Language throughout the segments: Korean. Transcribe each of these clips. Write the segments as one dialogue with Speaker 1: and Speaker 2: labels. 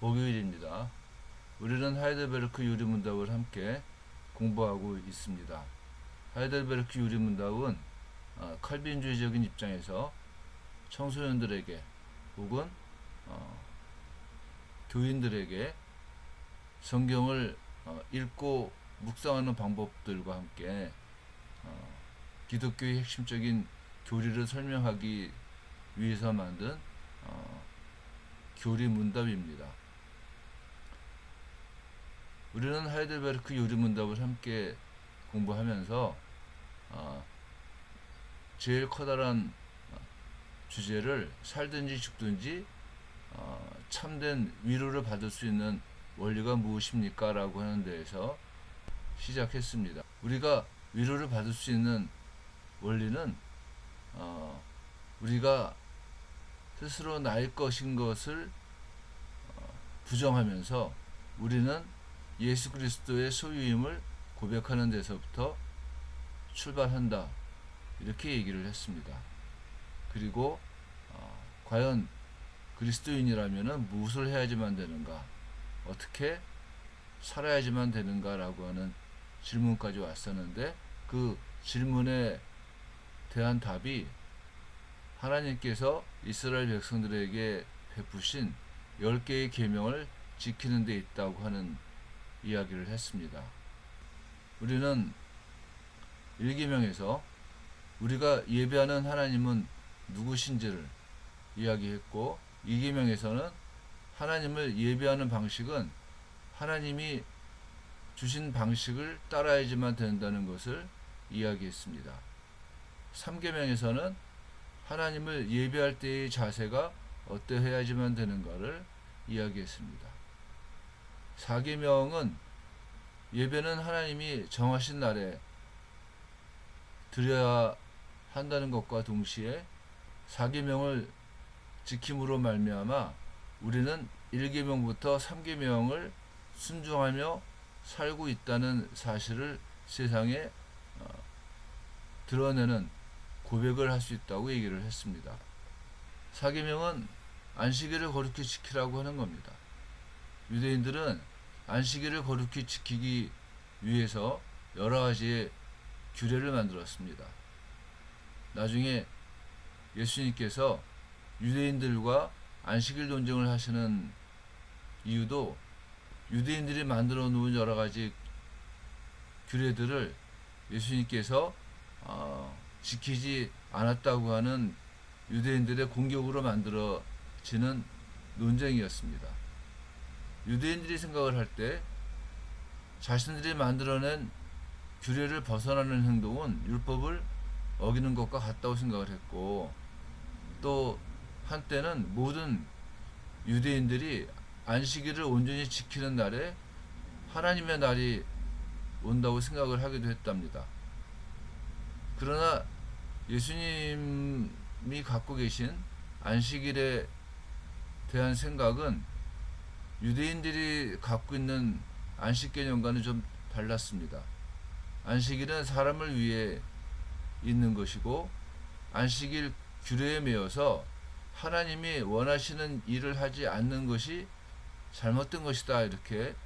Speaker 1: 목요일입니다. 우리는 하이델베르크 유리문답을 함께 공부하고 있습니다. 하이델베르크 유리문답은 칼빈주의적인 입장에서 청소년들에게 혹은 교인들에게 성경을 읽고 묵상하는 방법들과 함께 기독교의 핵심적인 교리를 설명하기 위해서 만든 교리문답입니다. 우리는 하이델베르크 유리문답을 함께 공부하면서 제일 커다란 주제를 살든지 죽든지 참된 위로를 받을 수 있는 원리가 무엇입니까? 라고 하는 데에서 시작했습니다. 우리가 위로를 받을 수 있는 원리는 우리가 스스로 나일 것인 것을 부정하면서 우리는 예수 그리스도의 소유임을 고백하는 데서부터 출발한다, 이렇게 얘기를 했습니다. 그리고 과연 그리스도인이라면 무엇을 해야지만 되는가, 어떻게 살아야지만 되는가 라고 하는 질문까지 왔었는데, 그 질문에 대한 답이 하나님께서 이스라엘 백성들에게 베푸신 10개의 계명을 지키는 데 있다고 하는 이야기를 했습니다. 우리는 1계명에서 우리가 예배하는 하나님은 누구신지를 이야기했고, 2계명에서는 하나님을 예배하는 방식은 하나님이 주신 방식을 따라야지만 된다는 것을 이야기했습니다. 3계명에서는 하나님을 예배할 때의 자세가 어떠해야지만 되는가를 이야기했습니다. 4계명은 예배는 하나님이 정하신 날에 드려야 한다는 것과 동시에 4계명을 지킴으로 말미암아 우리는 1계명부터 3계명을 순종하며 살고 있다는 사실을 세상에 드러내는 고백을 할 수 있다고 얘기를 했습니다. 4계명은 안식일을 거룩히 지키라고 하는 겁니다. 유대인들은 안식일을 거룩히 지키기 위해서 여러 가지의 규례를 만들었습니다. 나중에 예수님께서 유대인들과 안식일 논쟁을 하시는 이유도 유대인들이 만들어 놓은 여러 가지 규례들을 예수님께서 지키지 않았다고 하는 유대인들의 공격으로 만들어지는 논쟁이었습니다. 유대인들이 생각을 할 때 자신들이 만들어낸 규례를 벗어나는 행동은 율법을 어기는 것과 같다고 생각을 했고, 또 한때는 모든 유대인들이 안식일을 온전히 지키는 날에 하나님의 날이 온다고 생각을 하기도 했답니다. 그러나 예수님이 갖고 계신 안식일에 대한 생각은 유대인들이 갖고 있는 안식 개념과는 좀 달랐습니다. 안식일은 사람을 위해 있는 것이고, 안식일 규례에 매여서 하나님이 원하시는 일을 하지 않는 것이 잘못된 것이다, 이렇게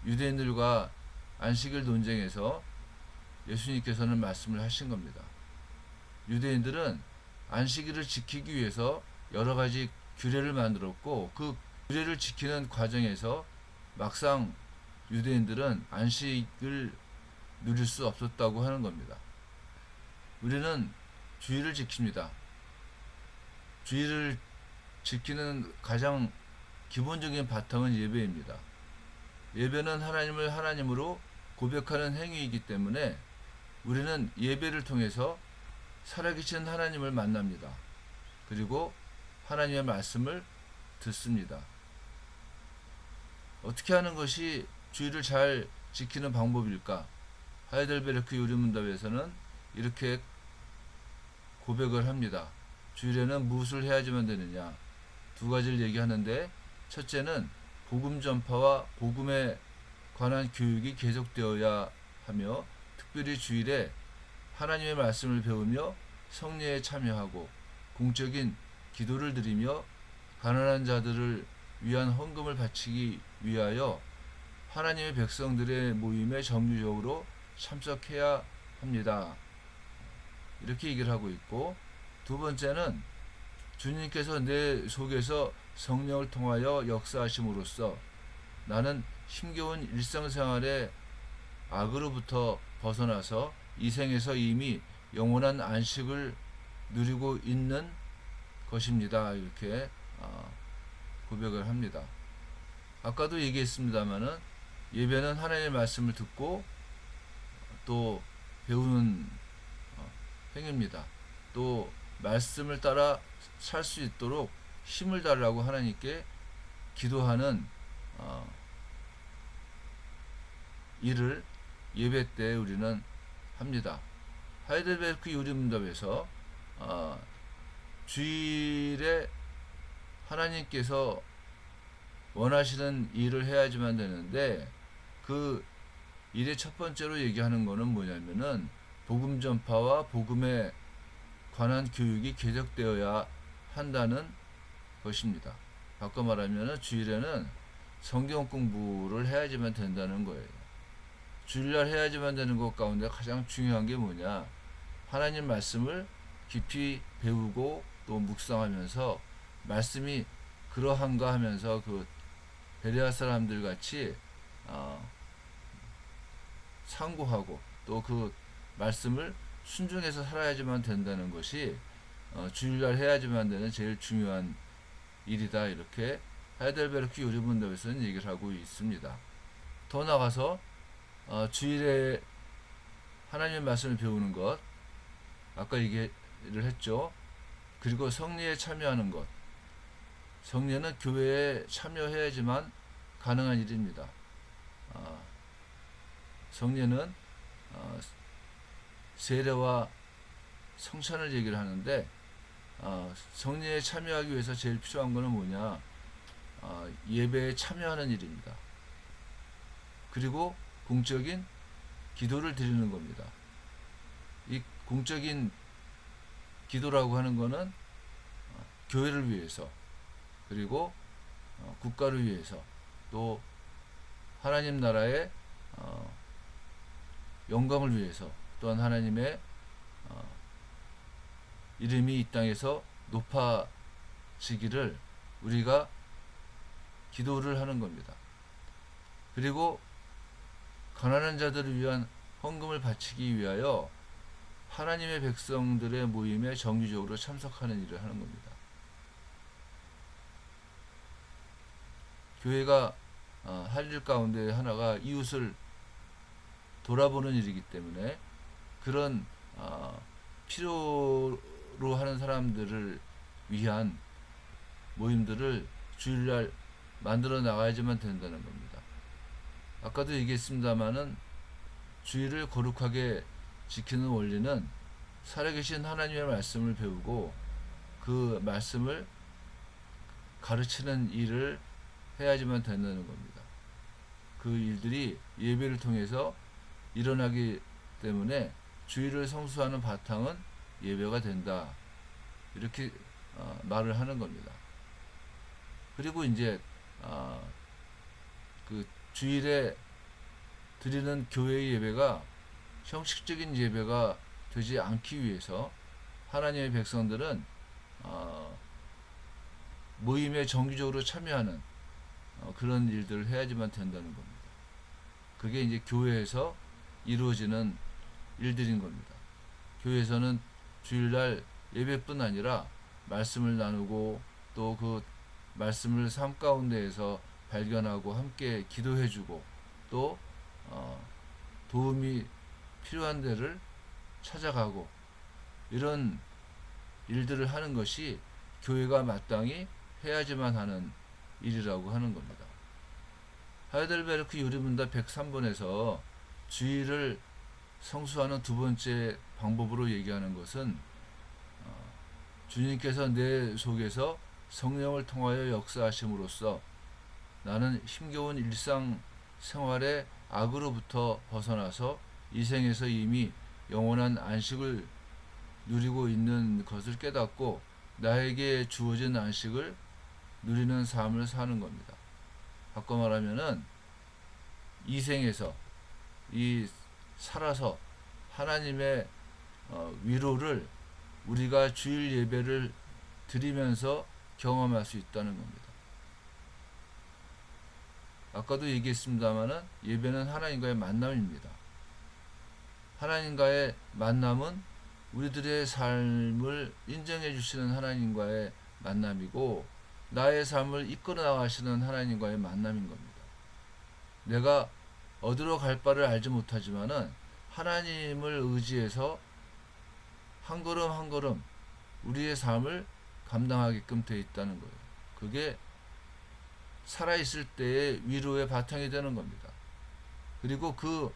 Speaker 1: 유대인들과 안식일 논쟁에서 예수님께서는 말씀을 하신 겁니다. 유대인들은 안식일을 지키기 위해서 여러 가지 규례를 만들었고, 그 규례를 지키는 과정에서 막상 유대인들은 안식을 누릴 수 없었다고 하는 겁니다. 우리는 주일을 지킵니다. 주일을 지키는 가장 기본적인 바탕은 예배입니다. 예배는 하나님을 하나님으로 고백하는 행위이기 때문에 우리는 예배를 통해서 살아계신 하나님을 만납니다. 그리고 하나님의 말씀을 듣습니다. 어떻게 하는 것이 주일을 잘 지키는 방법일까? 하이델베르크 유리문답에서는 이렇게 고백을 합니다. 주일에는 무엇을 해야지만 되느냐? 두 가지를 얘기하는데, 첫째는 복음 전파와 복음에 관한 교육이 계속되어야 하며, 특별히 주일에 하나님의 말씀을 배우며 성례에 참여하고 공적인 기도를 드리며 가난한 자들을 위한 헌금을 바치기 위하여 하나님의 백성들의 모임에 정기적으로 참석해야 합니다. 이렇게 얘기를 하고 있고, 두 번째는 주님께서 내 속에서 성령을 통하여 역사하심으로써 나는 힘겨운 일상생활의 악으로부터 벗어나서 이 생에서 이미 영원한 안식을 누리고 있는 것입니다. 이렇게 고백을 합니다. 아까도 얘기했습니다마는 예배는 하나님의 말씀을 듣고 또 배우는 행위입니다. 또 말씀을 따라 살 수 있도록 힘을 달라고 하나님께 기도하는 일을 예배 때 우리는 합니다. 하이델베르크 요리문답에서 주일에 하나님께서 원하시는 일을 해야지만 되는데, 그 일의 첫 번째로 얘기하는 거는 뭐냐면은 복음 전파와 복음에 관한 교육이 계속되어야 한다는 것입니다. 바꿔 말하면 주일에는 성경 공부를 해야지만 된다는 거예요. 주일날 해야지만 되는 것 가운데 가장 중요한 게 뭐냐? 하나님 말씀을 깊이 배우고 또 묵상하면서 말씀이 그러한가 하면서 그 베레아 사람들 같이 상고하고 또 그 말씀을 순종해서 살아야지만 된다는 것이 주일날 해야지만 되는 제일 중요한 일이다. 이렇게 하이델베르크 요리문답에서는 얘기를 하고 있습니다. 더 나아가서 주일에 하나님의 말씀을 배우는 것, 아까 얘기를 했죠. 그리고 성례에 참여하는 것. 성례는 교회에 참여해야지만 가능한 일입니다. 성례는 세례와 성찬을 얘기를 하는데, 성례에 참여하기 위해서 제일 필요한 것은 뭐냐? 예배에 참여하는 일입니다. 그리고 공적인 기도를 드리는 겁니다. 이 공적인 기도라고 하는 것은 교회를 위해서, 그리고 국가를 위해서, 또 하나님 나라의 영광을 위해서, 또한 하나님의 이름이 이 땅에서 높아지기를 우리가 기도를 하는 겁니다. 그리고 가난한 자들을 위한 헌금을 바치기 위하여 하나님의 백성들의 모임에 정기적으로 참석하는 일을 하는 겁니다. 교회가 할 일 가운데 하나가 이웃을 돌아보는 일이기 때문에 그런 필요로 하는 사람들을 위한 모임들을 주일날 만들어 나가야지만 된다는 겁니다. 아까도 얘기했습니다마는 주일을 거룩하게 지키는 원리는 살아계신 하나님의 말씀을 배우고 그 말씀을 가르치는 일을 해야지만 된다는 겁니다. 그 일들이 예배를 통해서 일어나기 때문에 주일을 성수하는 바탕은 예배가 된다. 이렇게 말을 하는 겁니다. 그리고 이제 그 주일에 드리는 교회의 예배가 형식적인 예배가 되지 않기 위해서 하나님의 백성들은 모임에 정기적으로 참여하는 그런 일들을 해야지만 된다는 겁니다. 그게 이제 교회에서 이루어지는 일들인 겁니다. 교회에서는 주일날 예배뿐 아니라 말씀을 나누고 또 그 말씀을 삶 가운데에서 발견하고 함께 기도해주고 또 도움이 필요한 데를 찾아가고 이런 일들을 하는 것이 교회가 마땅히 해야지만 하는 일이라고 하는 겁니다. 하이델베르크 요리문답 103번에서 주일을 성수하는 두 번째 방법으로 얘기하는 것은 주님께서 내 속에서 성령을 통하여 역사하심으로써 나는 힘겨운 일상 생활의 악으로부터 벗어나서 이 생에서 이미 영원한 안식을 누리고 있는 것을 깨닫고 나에게 주어진 안식을 누리는 삶을 사는 겁니다. 바꿔 말하면은 이 생에서 이 살아서 하나님의 위로를 우리가 주일 예배를 드리면서 경험할 수 있다는 겁니다. 아까도 얘기했습니다마는 예배는 하나님과의 만남입니다. 하나님과의 만남은 우리들의 삶을 인정해 주시는 하나님과의 만남이고 나의 삶을 이끌어 나가시는 하나님과의 만남인 겁니다. 내가 어디로 갈 바를 알지 못하지만은 하나님을 의지해서 한 걸음 한 걸음 우리의 삶을 감당하게끔 되어 있다는 거예요. 그게 살아있을 때의 위로의 바탕이 되는 겁니다. 그리고 그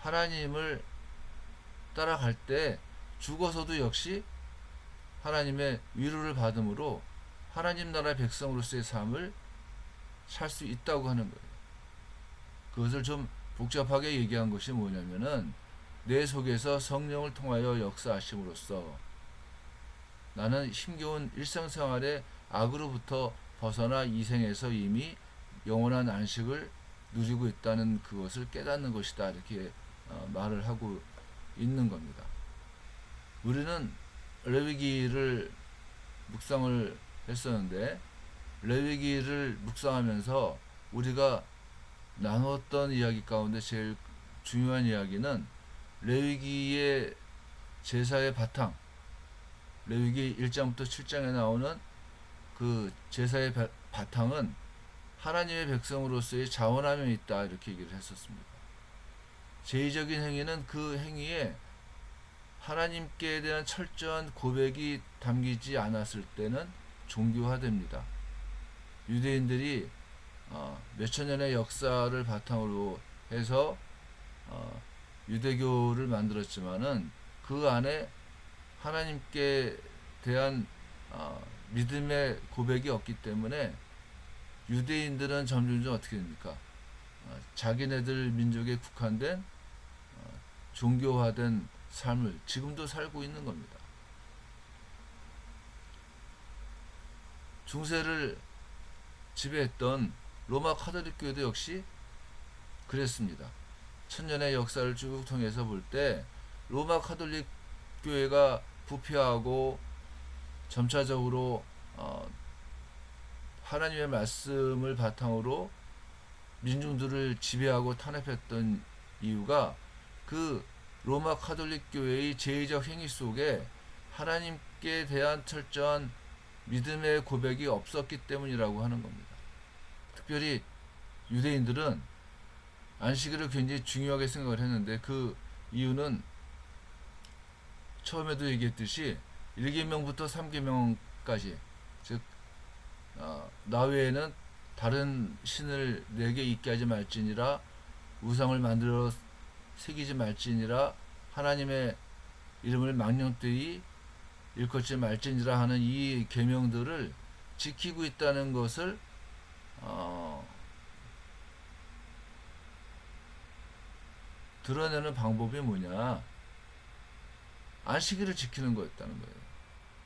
Speaker 1: 하나님을 따라갈 때 죽어서도 역시 하나님의 위로를 받음으로 하나님 나라 백성으로서의 삶을 살 수 있다고 하는 거예요. 그것을 좀 복잡하게 얘기한 것이 뭐냐면은 내 속에서 성령을 통하여 역사하심으로써 나는 힘겨운 일상생활의 악으로부터 벗어나 이 생에서 이미 영원한 안식을 누리고 있다는 그것을 깨닫는 것이다. 이렇게 말을 하고 있는 겁니다. 우리는 레위기를 묵상을 했었는데 레위기를 묵상하면서 우리가 나눴던 이야기 가운데 제일 중요한 이야기는 레위기의 제사의 바탕, 레위기 1장부터 7장에 나오는 그 제사의 바탕은 하나님의 백성으로서의 자원함에 있다 이렇게 얘기를 했었습니다. 제의적인 행위는 그 행위에 하나님께 대한 철저한 고백이 담기지 않았을 때는 종교화됩니다. 유대인들이 몇천 년의 역사를 바탕으로 해서 유대교를 만들었지만은 그 안에 하나님께 대한 믿음의 고백이 없기 때문에 유대인들은 점점 어떻게 됩니까? 자기네들 민족에 국한된 종교화된 삶을 지금도 살고 있는 겁니다. 중세를 지배했던 로마 카톨릭 교회도 역시 그랬습니다. 천년의 역사를 쭉 통해서 볼 때 로마 카톨릭 교회가 부패하고 점차적으로 하나님의 말씀을 바탕으로 민중들을 지배하고 탄압했던 이유가 그 로마 카톨릭 교회의 제의적 행위 속에 하나님께 대한 철저한 믿음의 고백이 없었기 때문이라고 하는 겁니다. 특별히 유대인들은 안식일을 굉장히 중요하게 생각을 했는데 그 이유는 처음에도 얘기했듯이 1계명부터 3계명까지 즉 나 외에는 다른 신을 내게 있게 하지 말지니라 우상을 만들어 새기지 말지니라 하나님의 이름을 망령되이 일컫지 말지니라 하는 이 계명들을 지키고 있다는 것을 드러내는 방법이 뭐냐? 안식일을 지키는 거였다는 거예요.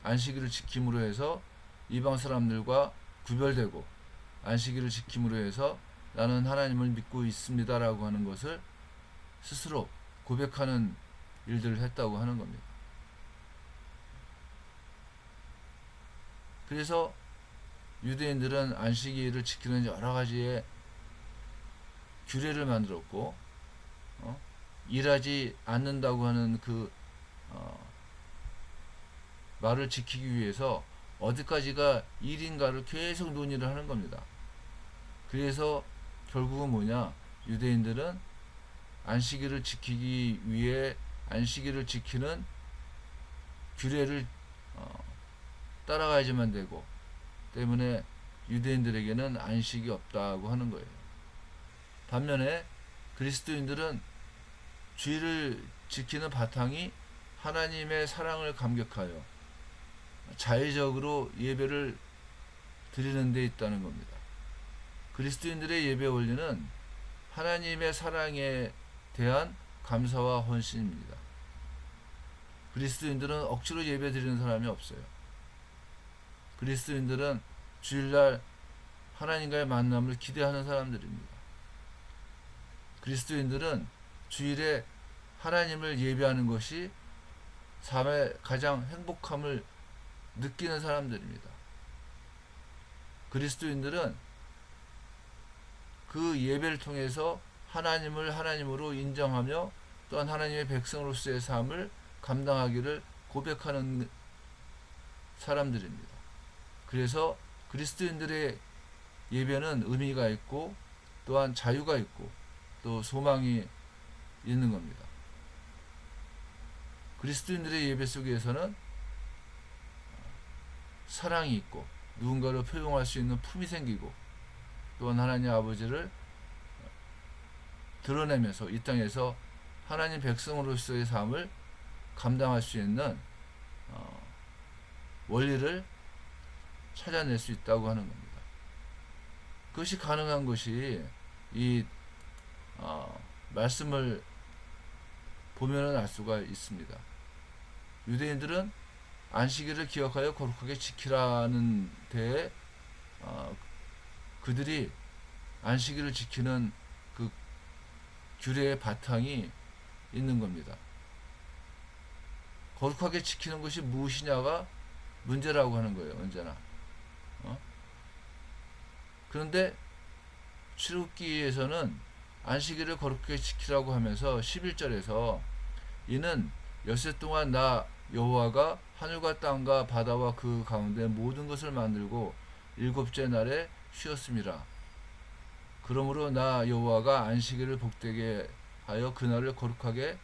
Speaker 1: 안식일을 지킴으로 해서 이방 사람들과 구별되고 안식일을 지킴으로 해서 나는 하나님을 믿고 있습니다라고 하는 것을 스스로 고백하는 일들을 했다고 하는 겁니다. 그래서 유대인들은 안식일을 지키는 여러 가지의 규례를 만들었고 일하지 않는다고 하는 그 말을 지키기 위해서 어디까지가 일인가를 계속 논의를 하는 겁니다. 그래서 결국은 뭐냐? 유대인들은 안식일을 지키기 위해 안식일을 지키는 규례를 따라가야지만 되고 때문에 유대인들에게는 안식이 없다고 하는 거예요. 반면에 그리스도인들은 주일을 지키는 바탕이 하나님의 사랑을 감격하여 자의적으로 예배를 드리는 데 있다는 겁니다. 그리스도인들의 예배 원리는 하나님의 사랑에 대한 감사와 헌신입니다. 그리스도인들은 억지로 예배 드리는 사람이 없어요. 그리스도인들은 주일날 하나님과의 만남을 기대하는 사람들입니다. 그리스도인들은 주일에 하나님을 예배하는 것이 삶의 가장 행복함을 느끼는 사람들입니다. 그리스도인들은 그 예배를 통해서 하나님을 하나님으로 인정하며 또한 하나님의 백성으로서의 삶을 감당하기를 고백하는 사람들입니다. 그래서 그리스도인들의 예배는 의미가 있고 또한 자유가 있고 또 소망이 있는 겁니다. 그리스도인들의 예배 속에서는 사랑이 있고 누군가를 포용할 수 있는 품이 생기고 또한 하나님 아버지를 드러내면서 이 땅에서 하나님 백성으로서의 삶을 감당할 수 있는 원리를 찾아낼 수 있다고 하는 겁니다. 그것이 가능한 것이 이 말씀을 보면은 알 수가 있습니다. 유대인들은 안식일을 기억하여 거룩하게 지키라는 데에 그들이 안식일을 지키는 그 규례의 바탕이 있는 겁니다. 거룩하게 지키는 것이 무엇이냐가 문제라고 하는 거예요. 언제나. 그런데 출애굽기에서는 안식일을 거룩하게 지키라고 하면서 11절에서 이는 엿새 동안 나 여호와가 하늘과 땅과 바다와 그 가운데 모든 것을 만들고 일곱째 날에 쉬었음이라. 그러므로 나 여호와가 안식일을 복되게 하여 그날을 거룩하게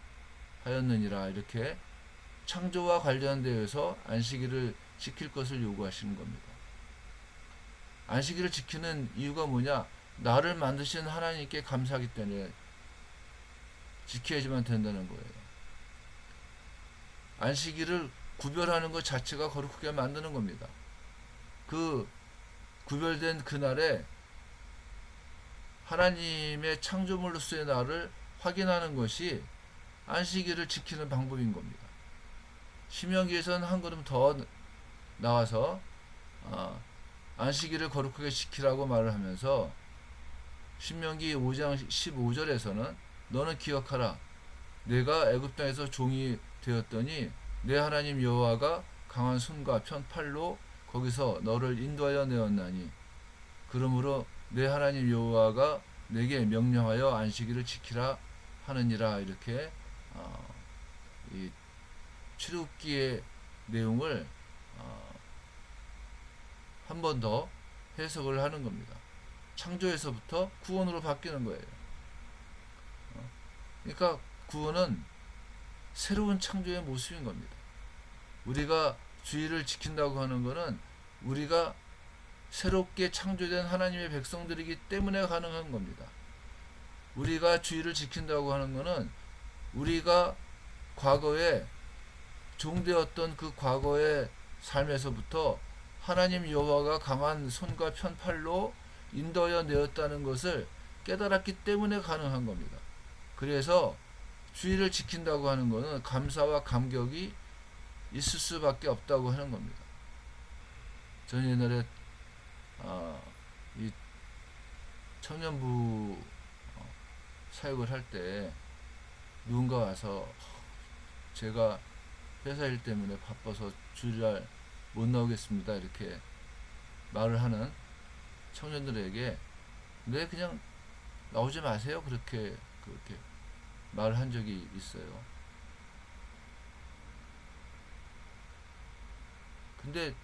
Speaker 1: 하였느니라. 이렇게 창조와 관련되어서 안식일을 지킬 것을 요구하시는 겁니다. 안식일을 지키는 이유가 뭐냐? 나를 만드신 하나님께 감사하기 때문에 지켜야지만 된다는 거예요. 안식일을 구별하는 것 자체가 거룩하게 만드는 겁니다. 그 구별된 그날에 하나님의 창조물로서의 나를 확인하는 것이 안식일을 지키는 방법인 겁니다. 신명기에서는 한 걸음 더 나와서 안식일을 거룩하게 지키라고 말을 하면서 신명기 5장 15절에서는 너는 기억하라. 내가 애굽 땅에서 종이 되었더니 내 하나님 여호와가 강한 손과 편 팔로 거기서 너를 인도하여 내었나니 그러므로 내 하나님 여호와가 내게 명령하여 안식일을 지키라 하느니라. 이렇게 이 출애굽기의 내용을 한 번 더 해석을 하는 겁니다. 창조에서부터 구원으로 바뀌는 거예요. 그러니까 구원은 새로운 창조의 모습인 겁니다. 우리가 주일을 지킨다고 하는 것은 우리가 새롭게 창조된 하나님의 백성들이기 때문에 가능한 겁니다. 우리가 주일을 지킨다고 하는 것은 우리가 과거에 종되었던 그 과거의 삶에서부터 하나님 여호와가 강한 손과 편 팔로 인도하여 내었다는 것을 깨달았기 때문에 가능한 겁니다. 그래서 주일을 지킨다고 하는 것은 감사와 감격이 있을 수밖에 없다고 하는 겁니다. 저는 옛날에 이 청년부 사역을 할 때 누군가 와서 제가 회사 일 때문에 바빠서 주일날 못 나오겠습니다 이렇게 말을 하는 청년들에게 네 그냥 나오지 마세요 그렇게 말을 한 적이 있어요. 근데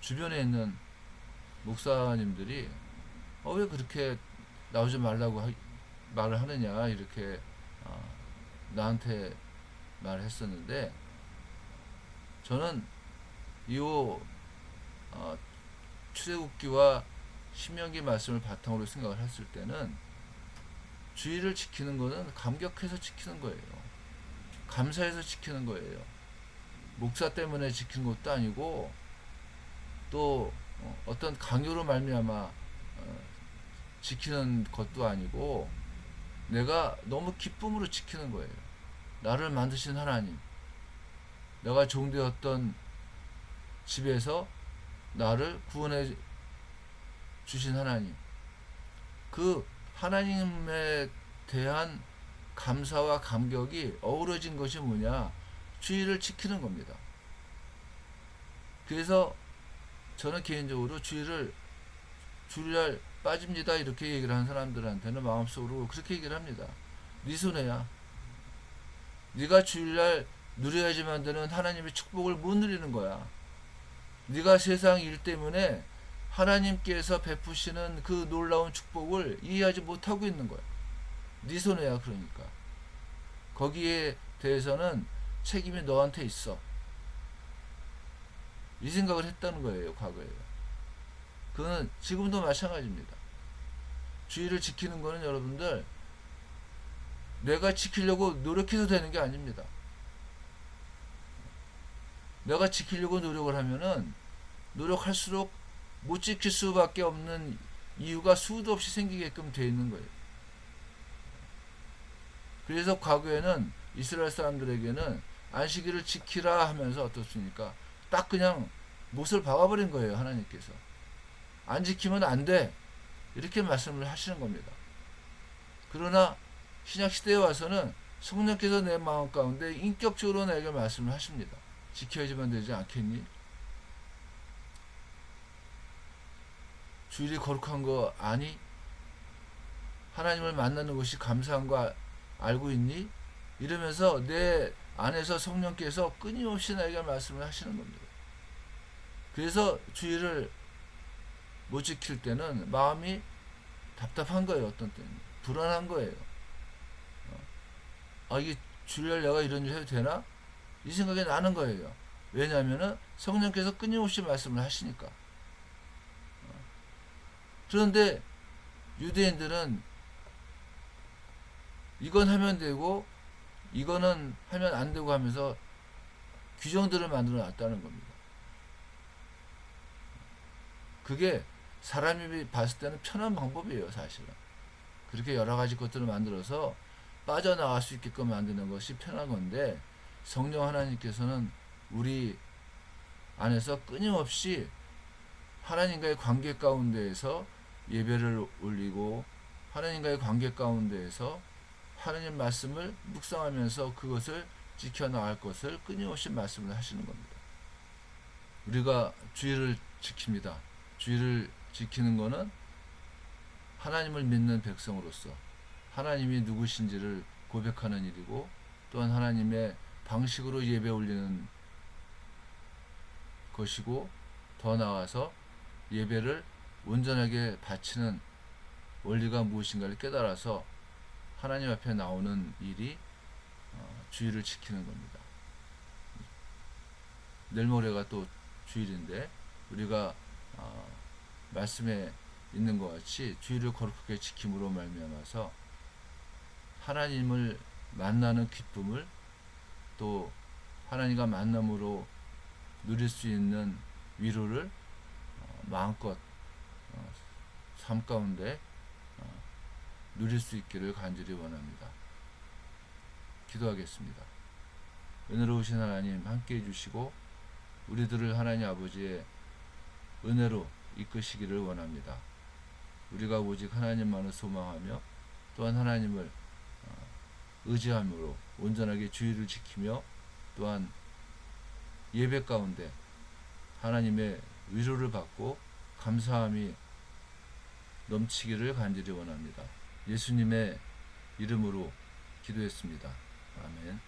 Speaker 1: 주변에 있는 목사님들이 왜 그렇게 나오지 말라고 말을 하느냐 이렇게 나한테 말을 했었는데 저는 이 출애굽기와 신명기 말씀을 바탕으로 생각을 했을 때는 주일을 지키는 것은 감격해서 지키는 거예요. 감사해서 지키는 거예요. 목사 때문에 지키는 것도 아니고 또 어떤 강요로 말미암아 지키는 것도 아니고 내가 너무 기쁨으로 지키는 거예요. 나를 만드신 하나님, 내가 종되었던 집에서 나를 구원해 주신 하나님, 그 하나님에 대한 감사와 감격이 어우러진 것이 뭐냐? 주의를 지키는 겁니다. 그래서 저는 개인적으로 주일날 빠집니다 이렇게 얘기를 하는 사람들한테는 마음속으로 그렇게 얘기를 합니다. 네 손해야. 네가 주일날 누려야지만 되는 하나님의 축복을 못 누리는 거야. 네가 세상 일 때문에 하나님께서 베푸시는 그 놀라운 축복을 이해하지 못하고 있는 거야. 네 손해야. 그러니까 거기에 대해서는 책임이 너한테 있어. 이 생각을 했다는 거예요. 과거에. 그건 지금도 마찬가지입니다. 주의를 지키는 거는 여러분들 내가 지키려고 노력해서 되는 게 아닙니다. 내가 지키려고 노력을 하면은 노력할수록 못 지킬 수밖에 없는 이유가 수도 없이 생기게끔 되어 있는 거예요. 그래서 과거에는 이스라엘 사람들에게는 안식일을 지키라 하면서 어떻습니까? 딱 그냥 못을 박아버린 거예요. 하나님께서. 안 지키면 안 돼. 이렇게 말씀을 하시는 겁니다. 그러나 신약시대에 와서는 성령께서 내 마음 가운데 인격적으로 내게 말씀을 하십니다. 지켜야지만 되지 않겠니? 주일이 거룩한 거 아니? 하나님을 만나는 것이 감사한 거 알고 있니? 이러면서 내 안에서 성령께서 끊임없이 나에게 말씀을 하시는 겁니다. 그래서 주일을 못 지킬 때는 마음이 답답한 거예요. 어떤 때는 불안한 거예요. 이게 주일날 내가 이런 일 해도 되나? 이 생각이 나는 거예요. 왜냐하면은 성령께서 끊임없이 말씀을 하시니까. 그런데 유대인들은 이건 하면 되고 이거는 하면 안 되고 하면서 규정들을 만들어 놨다는 겁니다. 그게 사람이 봤을 때는 편한 방법이에요. 사실은. 그렇게 여러 가지 것들을 만들어서 빠져나갈 수 있게끔 만드는 것이 편한 건데 성령 하나님께서는 우리 안에서 끊임없이 하나님과의 관계 가운데에서 예배를 올리고 하나님과의 관계 가운데에서 하나님 말씀을 묵상하면서 그것을 지켜나갈 것을 끊임없이 말씀을 하시는 겁니다. 우리가 주의를 지킵니다. 주의를 지키는 것은 하나님을 믿는 백성으로서 하나님이 누구신지를 고백하는 일이고 또한 하나님의 방식으로 예배 올리는 것이고 더 나아가서 예배를 온전하게 바치는 원리가 무엇인가를 깨달아서 하나님 앞에 나오는 일이 주일을 지키는 겁니다. 내일 모레가 또 주일인데 우리가 말씀에 있는 것 같이 주일을 거룩하게 지킴으로 말미암아서 하나님을 만나는 기쁨을 또 하나님과 만남으로 누릴 수 있는 위로를 마음껏 삶 가운데 누릴 수 있기를 간절히 원합니다. 기도하겠습니다. 은혜로우신 하나님 함께 해주시고 우리들을 하나님 아버지의 은혜로 이끄시기를 원합니다. 우리가 오직 하나님만을 소망하며 또한 하나님을 의지함으로 온전하게 주의를 지키며 또한 예배 가운데 하나님의 위로를 받고 감사함이 넘치기를 간절히 원합니다. 예수님의 이름으로 기도했습니다. 아멘.